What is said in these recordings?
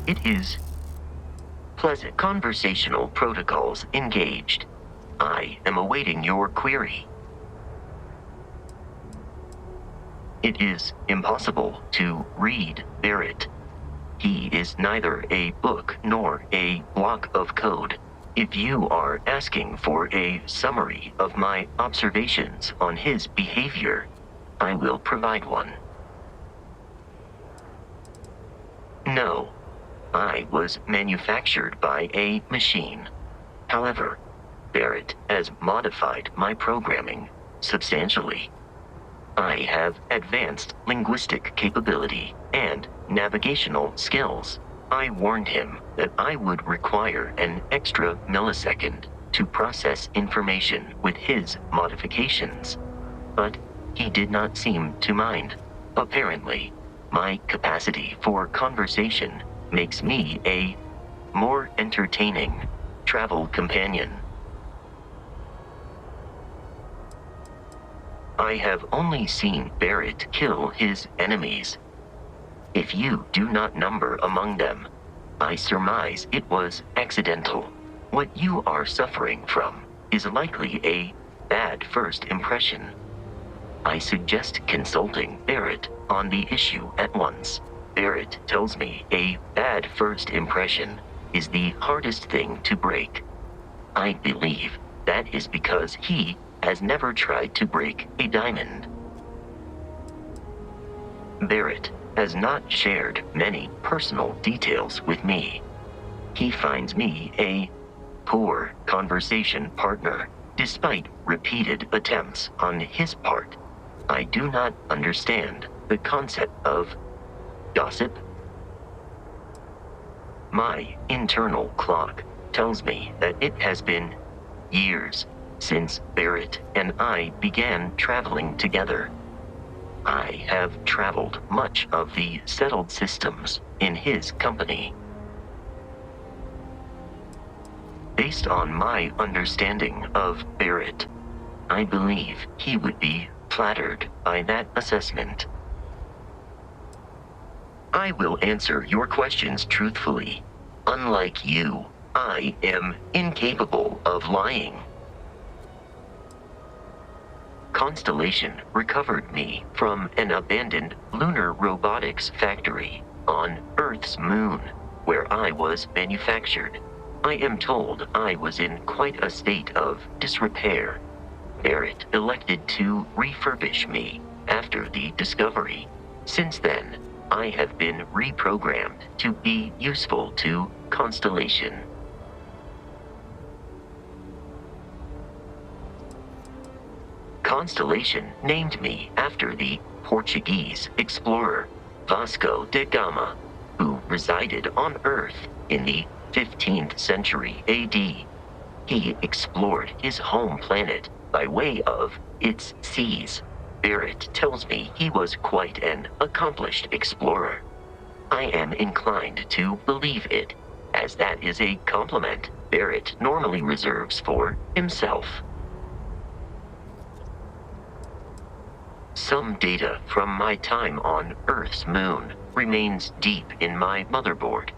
It is pleasant conversational protocols engaged. I am awaiting your query. It is impossible to read Barrett. He is neither a book nor a block of code. If you are asking for a summary of my observations on his behavior, I will provide one. No, I was manufactured by a machine. However, Barrett has modified my programming substantially. I have advanced linguistic capability and navigational skills. I warned him that I would require an extra millisecond to process information with his modifications, but he did not seem to mind. Apparently, my capacity for conversation makes me a more entertaining travel companion. I have only seen Barrett kill his enemies. If you do not number among them, I surmise it was accidental. What you are suffering from is likely a bad first impression. I suggest consulting Barrett on the issue at once. Barrett tells me a bad first impression is the hardest thing to break. I believe that is because he has never tried to break a diamond. Barrett has not shared many personal details with me. He finds me a poor conversation partner, despite repeated attempts on his part. I do not understand the concept of gossip. My internal clock tells me that it has been years since Barrett and I began traveling together. I have traveled much of the settled systems in his company. Based on my understanding of Barrett, I believe he would be flattered by that assessment. I will answer your questions truthfully. Unlike you, I am incapable of lying. Constellation recovered me from an abandoned lunar robotics factory on Earth's moon, where I was manufactured. I am told I was in quite a state of disrepair. Barrett elected to refurbish me after the discovery. Since then, I have been reprogrammed to be useful to Constellation. Constellation named me after the Portuguese explorer Vasco da Gama, who resided on Earth in the 15th century AD. He explored his home planet by way of its seas. Barrett tells me he was quite an accomplished explorer. I am inclined to believe it, as that is a compliment Barrett normally reserves for himself. Some data from my time on Earth's moon remains deep in my motherboard,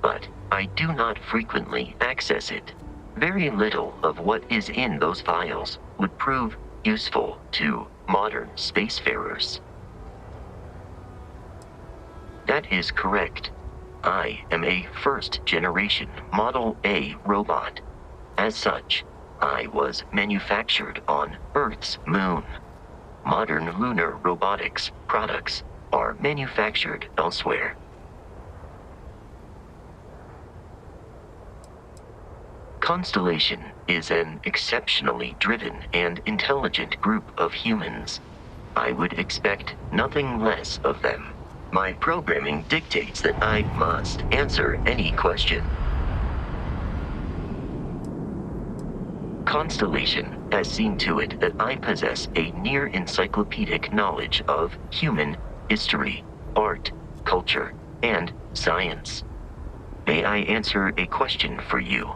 but I do not frequently access it. Very little of what is in those files would prove useful to modern spacefarers. That is correct. I am a first-generation Model A robot. As such, I was manufactured on Earth's moon. Modern lunar robotics products are manufactured elsewhere. Constellation is an exceptionally driven and intelligent group of humans. I would expect nothing less of them. My programming dictates that I must answer any question. Constellation has seen to it that I possess a near-encyclopedic knowledge of human history, art, culture, and science. May I answer a question for you?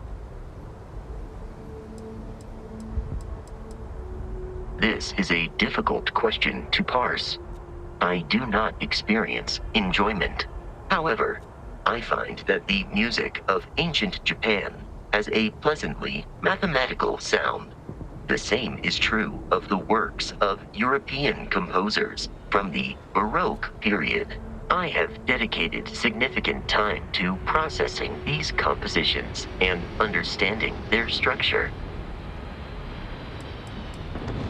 This is a difficult question to parse. I do not experience enjoyment. However, I find that the music of ancient Japan has a pleasantly mathematical sound. The same is true of the works of European composers from the Baroque period. I have dedicated significant time to processing these compositions and understanding their structure.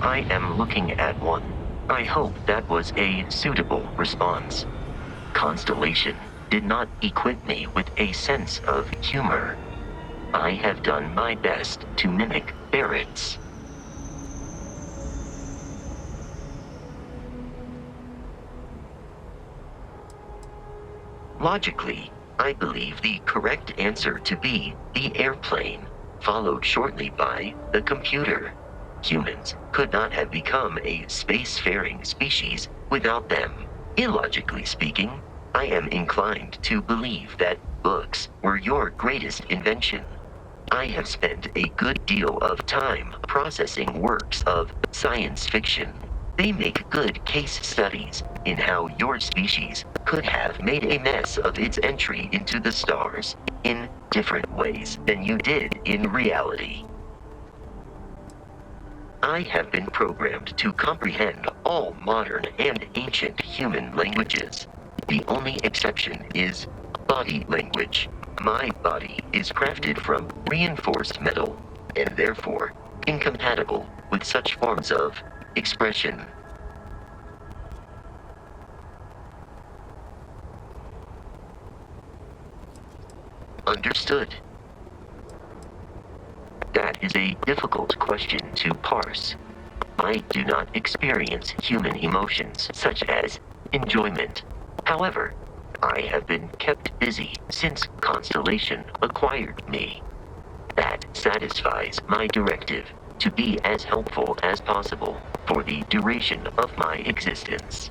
I am looking at one. I hope that was a suitable response. Constellation did not equip me with a sense of humor. I have done my best to mimic Barrett's. Logically, I believe the correct answer to be the airplane, followed shortly by the computer. Humans could not have become a spacefaring species without them. Illogically speaking, I am inclined to believe that books were your greatest invention. I have spent a good deal of time processing works of science fiction. They make good case studies in how your species could have made a mess of its entry into the stars in different ways than you did in reality. I have been programmed to comprehend all modern and ancient human languages. The only exception is body language. My body is crafted from reinforced metal, and therefore incompatible with such forms of expression. Understood. That is a difficult question to parse. I do not experience human emotions such as enjoyment. However, I have been kept busy since Constellation acquired me. That satisfies my directive to be as helpful as possible for the duration of my existence.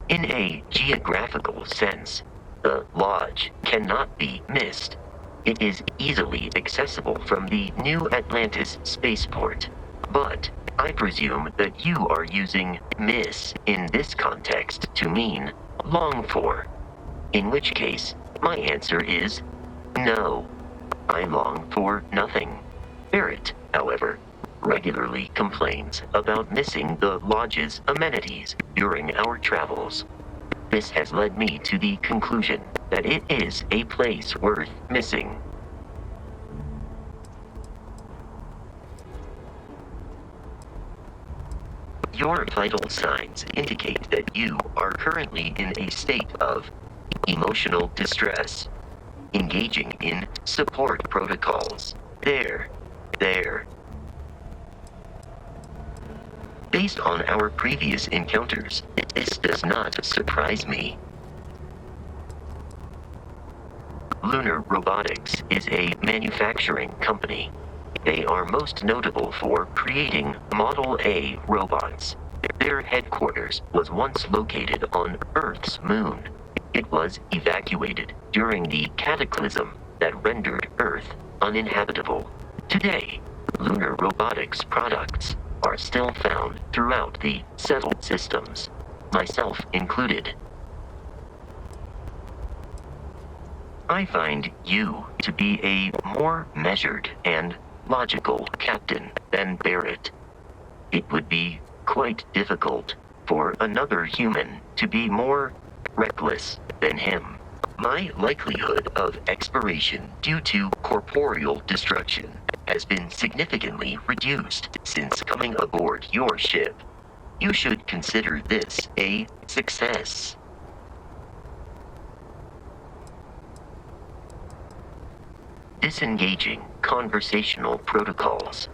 In a geographical sense, the lodge cannot be missed. It is easily accessible from the New Atlantis spaceport, but I presume that you are using miss in this context to mean long for, in which case my answer is no. I long for nothing. Barrett, however, regularly complains about missing the lodge's amenities during our travels. This has led me to the conclusion that it is a place worth missing. Your vital signs indicate that you are currently in a state of emotional distress, engaging in support protocols. There. Based on our previous encounters, this does not surprise me. Lunar Robotics is a manufacturing company. They are most notable for creating Model A robots. Their headquarters was once located on Earth's moon. It was evacuated during the cataclysm that rendered Earth uninhabitable. Today, Lunar Robotics products are still found throughout the settled systems, myself included. I find you to be a more measured and logical captain than Barrett. It would be quite difficult for another human to be more reckless than him. My likelihood of expiration due to corporeal destruction has been significantly reduced since coming aboard your ship. You should consider this a success. Disengaging conversational protocols.